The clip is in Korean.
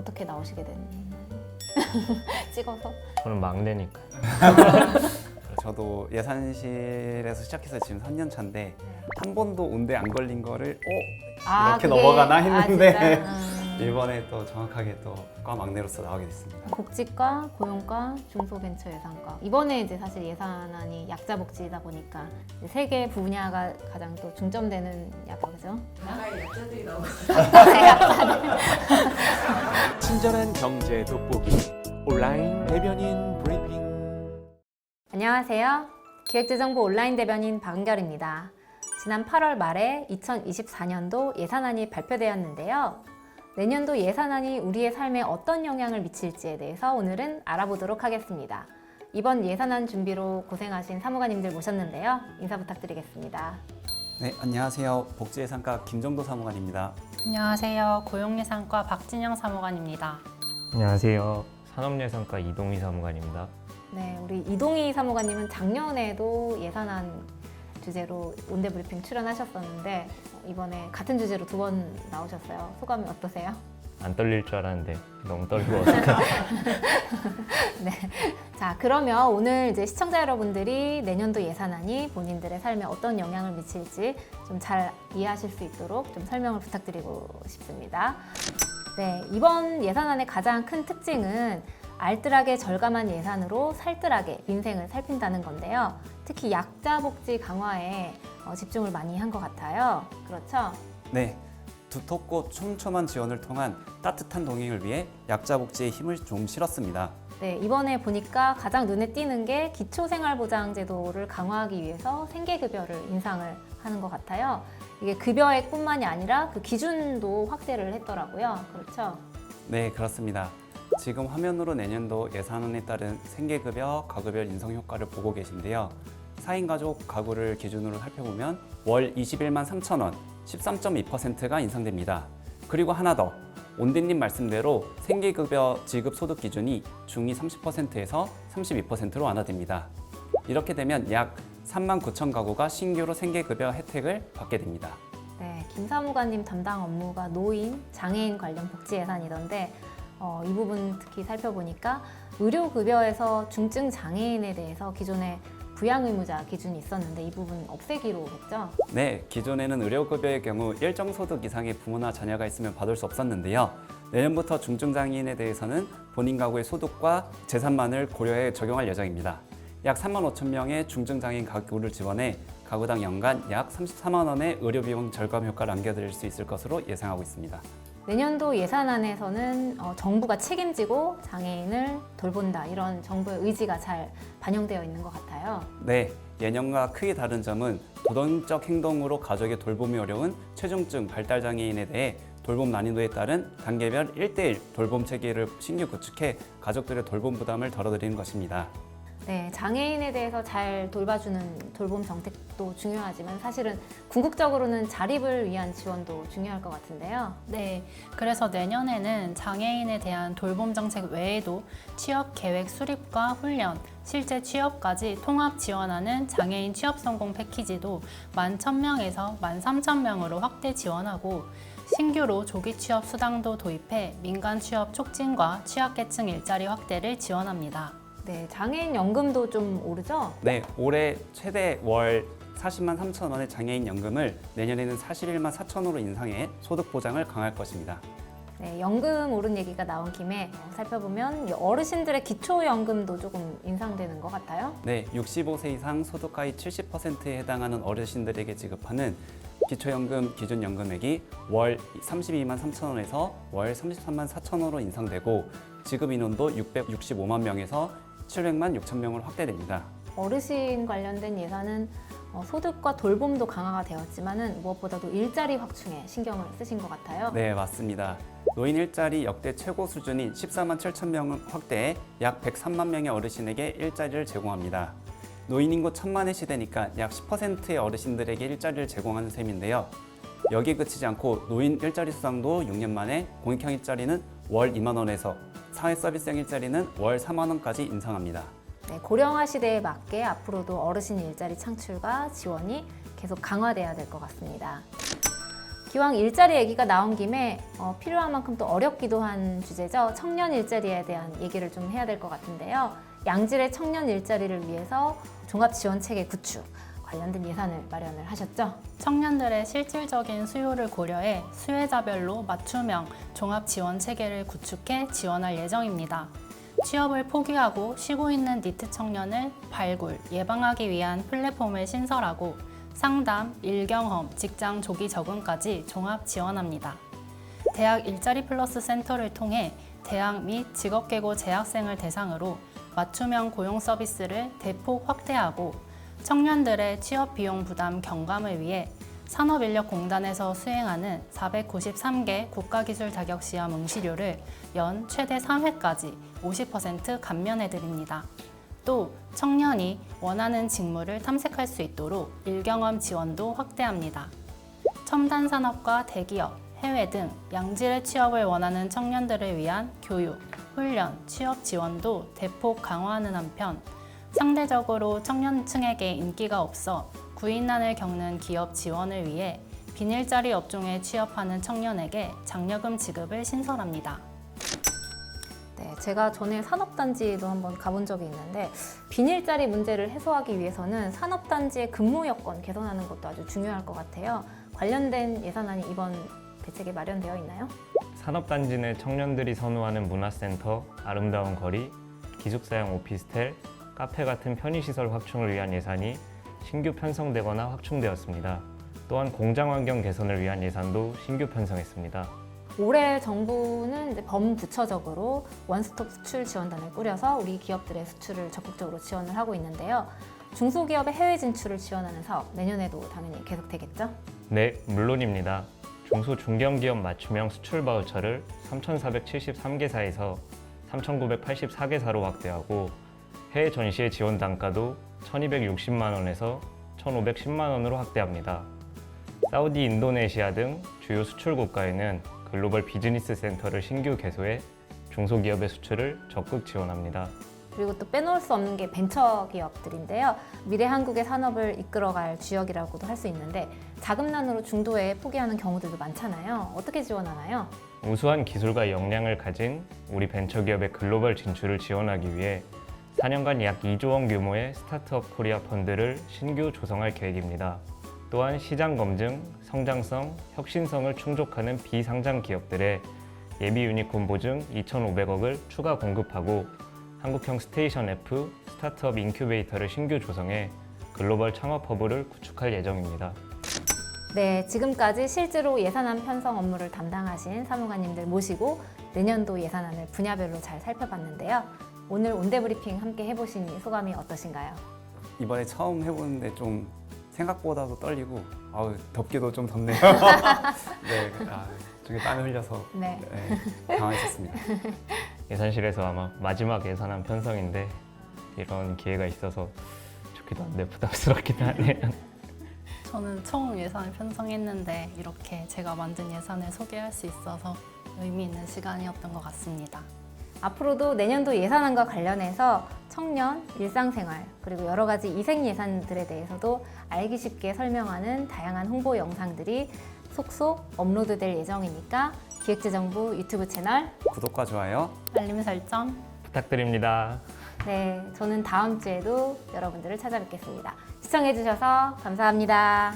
어떻게 나오시게 된? 찍어서? 저는 막내니까. 저도 예산실에서 시작해서 지금 3년 차인데 한 번도 온대 안 걸린 거를 이렇게 넘어가나 했는데 이번에 또 정확하게 또 과 막내로서 나오게 됐습니다. 복지과, 고용과, 중소벤처예산과. 이번에 이제 사실 예산안이 약자복지이다 보니까 세 개 분야가 가장 또 중점되는 약과죠. 약자들이 너무 친절한 경제 돋보기 온라인 대변인 브리핑. 안녕하세요. 기획재정부 온라인 대변인 박은결입니다. 지난 8월 말에 2024년도 예산안이 발표되었는데요. 내년도 예산안이 우리의 삶에 어떤 영향을 미칠지에 대해서 오늘은 알아보도록 하겠습니다. 이번 예산안 준비로 고생하신 사무관님들 모셨는데요. 인사 부탁드리겠습니다. 네, 안녕하세요. 복지예산과 김정도 사무관입니다. 안녕하세요. 고용예산과 박진영 사무관입니다. 안녕하세요. 산업예산과 이동희 사무관입니다. 네, 우리 이동희 사무관님은 작년에도 예산안 주제로 온대브리핑 출연하셨었는데 이번에 같은 주제로 2번 나오셨어요. 소감이 어떠세요? 안 떨릴 줄 알았는데 너무 떨리고 어색하다. 네. 자, 그러면 오늘 이제 시청자 여러분들이 내년도 예산안이 본인들의 삶에 어떤 영향을 미칠지 좀 잘 이해하실 수 있도록 좀 설명을 부탁드리고 싶습니다. 네, 이번 예산안의 가장 큰 특징은 알뜰하게 절감한 예산으로 살뜰하게 민생을 살핀다는 건데요. 특히 약자 복지 강화에 집중을 많이 한 것 같아요. 그렇죠? 네, 두텁고 촘촘한 지원을 통한 따뜻한 동행을 위해 약자 복지에 힘을 좀 실었습니다. 네, 이번에 보니까 가장 눈에 띄는 게 기초생활보장제도를 강화하기 위해서 생계급여를 인상을 하는 것 같아요. 이게 급여액뿐만이 아니라 그 기준도 확대를 했더라고요. 그렇죠? 네, 그렇습니다. 지금 화면으로 내년도 예산안에 따른 생계급여, 가급여 인상 효과를 보고 계신데요. 4인 가족 가구를 기준으로 살펴보면 월 21만 3천 원, 13.2%가 인상됩니다. 그리고 하나 더, 온대님 말씀대로 생계급여 지급 소득 기준이 중위 30%에서 32%로 완화됩니다. 이렇게 되면 약 3만 9천 가구가 신규로 생계급여 혜택을 받게 됩니다. 네, 김 사무관님 담당 업무가 노인, 장애인 관련 복지 예산이던데 이 부분 특히 살펴보니까 의료급여에서 중증 장애인에 대해서 기존에 부양의무자 기준이 있었는데 이 부분 없애기로 했죠? 네, 기존에는 의료급여의 경우 일정 소득 이상의 부모나 자녀가 있으면 받을 수 없었는데요. 내년부터 중증장애인에 대해서는 본인 가구의 소득과 재산만을 고려해 적용할 예정입니다. 약 3만 5천 명의 중증장애인 가구를 지원해 가구당 연간 약 34만 원의 의료비용 절감 효과를 안겨드릴 수 있을 것으로 예상하고 있습니다. 내년도 예산안에서는 정부가 책임지고 장애인을 돌본다 이런 정부의 의지가 잘 반영되어 있는 것 같아요. 네, 예년과 크게 다른 점은 도덕적 행동으로 가족의 돌봄이 어려운 체중증 발달장애인에 대해 돌봄 난이도에 따른 단계별 1:1 돌봄 체계를 신규 구축해 가족들의 돌봄 부담을 덜어드리는 것입니다. 네, 장애인에 대해서 잘 돌봐주는 돌봄 정책도 중요하지만 사실은 궁극적으로는 자립을 위한 지원도 중요할 것 같은데요. 네, 그래서 내년에는 장애인에 대한 돌봄 정책 외에도 취업 계획 수립과 훈련, 실제 취업까지 통합 지원하는 장애인 취업 성공 패키지도 11,000명에서 13,000명으로 확대 지원하고 신규로 조기 취업 수당도 도입해 민간 취업 촉진과 취약계층 일자리 확대를 지원합니다. 네, 장애인 연금도 좀 오르죠? 네, 올해 최대 월 40만 3천 원의 장애인 연금을 내년에는 41만 4천 원으로 인상해 소득 보장을 강화할 것입니다. 네, 연금 오른 얘기가 나온 김에 살펴보면 어르신들의 기초연금도 조금 인상되는 것 같아요. 네, 65세 이상 소득하위 70%에 해당하는 어르신들에게 지급하는 기초연금 기준연금액이 월 32만 3천 원에서 월 33만 4천 원으로 인상되고 지급 인원도 665만 명에서 700만 6천 명으로 확대됩니다. 어르신 관련된 예산은 소득과 돌봄도 강화가 되었지만은 무엇보다도 일자리 확충에 신경을 쓰신 것 같아요. 네, 맞습니다. 노인 일자리 역대 최고 수준인 14만 7천 명을 확대해 약 103만 명의 어르신에게 일자리를 제공합니다. 노인 인구 1,000만의 시대니까 약 10%의 어르신들에게 일자리를 제공하는 셈인데요. 여기에 그치지 않고 노인 일자리 수당도 6년 만에 공익형 일자리는 월 2만 원에서 사회 서비스형 일자리는 월 4만 원까지 인상합니다. 네, 고령화 시대에 맞게 앞으로도 어르신 일자리 창출과 지원이 계속 강화돼야 될 것 같습니다. 기왕 일자리 얘기가 나온 김에 필요한 만큼 또 어렵기도 한 주제죠. 청년 일자리에 대한 얘기를 좀 해야 될 것 같은데요. 양질의 청년 일자리를 위해서 종합지원체계 구축 관련된 예산을 마련을 하셨죠. 청년들의 실질적인 수요를 고려해 수혜자별로 맞춤형 종합지원 체계를 구축해 지원할 예정입니다. 취업을 포기하고 쉬고 있는 니트 청년을 발굴, 예방하기 위한 플랫폼을 신설하고 상담, 일경험, 직장 조기 적응까지 종합 지원합니다. 대학 일자리 플러스 센터를 통해 대학 및 직업계고 재학생을 대상으로 맞춤형 고용 서비스를 대폭 확대하고 청년들의 취업 비용 부담 경감을 위해 산업인력공단에서 수행하는 493개 국가기술 자격 시험 응시료를 연 최대 3회까지 50% 감면해 드립니다. 또 청년이 원하는 직무를 탐색할 수 있도록 일경험 지원도 확대합니다. 첨단 산업과 대기업, 해외 등 양질의 취업을 원하는 청년들을 위한 교육, 훈련, 취업 지원도 대폭 강화하는 한편 상대적으로 청년층에게 인기가 없어 구인난을 겪는 기업 지원을 위해 비닐자리 업종에 취업하는 청년에게 장려금 지급을 신설합니다. 네, 제가 전에 산업단지도 한번 가본 적이 있는데 비닐자리 문제를 해소하기 위해서는 산업단지의 근무 여건 개선하는 것도 아주 중요할 것 같아요. 관련된 예산안이 이번 대책에 마련되어 있나요? 산업단지 내 청년들이 선호하는 문화센터, 아름다운 거리, 기숙사형 오피스텔, 카페 같은 편의시설 확충을 위한 예산이 신규 편성되거나 확충되었습니다. 또한 공장 환경 개선을 위한 예산도 신규 편성했습니다. 올해 정부는 이제 범부처적으로 원스톱 수출 지원단을 꾸려서 우리 기업들의 수출을 적극적으로 지원을 하고 있는데요. 중소기업의 해외 진출을 지원하는 사업 내년에도 당연히 계속되겠죠? 네, 물론입니다. 중소중견기업 맞춤형 수출 바우처를 3,473개사에서 3,984개사로 확대하고 해외 전시회 지원 단가도 1,260만 원에서 1,510만 원으로 확대합니다. 사우디, 인도네시아 등 주요 수출 국가에는 글로벌 비즈니스 센터를 신규 개소해 중소기업의 수출을 적극 지원합니다. 그리고 또 빼놓을 수 없는 게 벤처기업들인데요. 미래 한국의 산업을 이끌어갈 주역이라고도 할 수 있는데 자금난으로 중도에 포기하는 경우들도 많잖아요. 어떻게 지원하나요? 우수한 기술과 역량을 가진 우리 벤처기업의 글로벌 진출을 지원하기 위해 4년간 약 2조 원 규모의 스타트업 코리아 펀드를 신규 조성할 계획입니다. 또한 시장 검증, 성장성, 혁신성을 충족하는 비상장 기업들의 예비 유니콘 보증 2,500억을 추가 공급하고 한국형 스테이션 F 스타트업 인큐베이터를 신규 조성해 글로벌 창업 허브를 구축할 예정입니다. 네, 지금까지 실제로 예산안 편성 업무를 담당하신 사무관님들 모시고 내년도 예산안을 분야별로 잘 살펴봤는데요. 오늘 온대브리핑 함께 해보신 소감이 어떠신가요? 이번에 처음 해보는데 좀 생각보다도 떨리고 덥기도 좀 덥네요. 네, 저기 땀을 흘려서 네. 당황했었습니다. 예산실에서 아마 마지막 예산안 편성인데 이런 기회가 있어서 좋기도 한데 부담스럽기도 하네요. 저는 처음 예산을 편성했는데 이렇게 제가 만든 예산을 소개할 수 있어서 의미 있는 시간이었던 것 같습니다. 앞으로도 내년도 예산안과 관련해서 청년, 일상생활, 그리고 여러 가지 이생 예산들에 대해서도 알기 쉽게 설명하는 다양한 홍보 영상들이 속속 업로드될 예정이니까 기획재정부 유튜브 채널 구독과 좋아요 알림 설정 부탁드립니다. 네, 저는 다음 주에도 여러분들을 찾아뵙겠습니다. 시청해주셔서 감사합니다.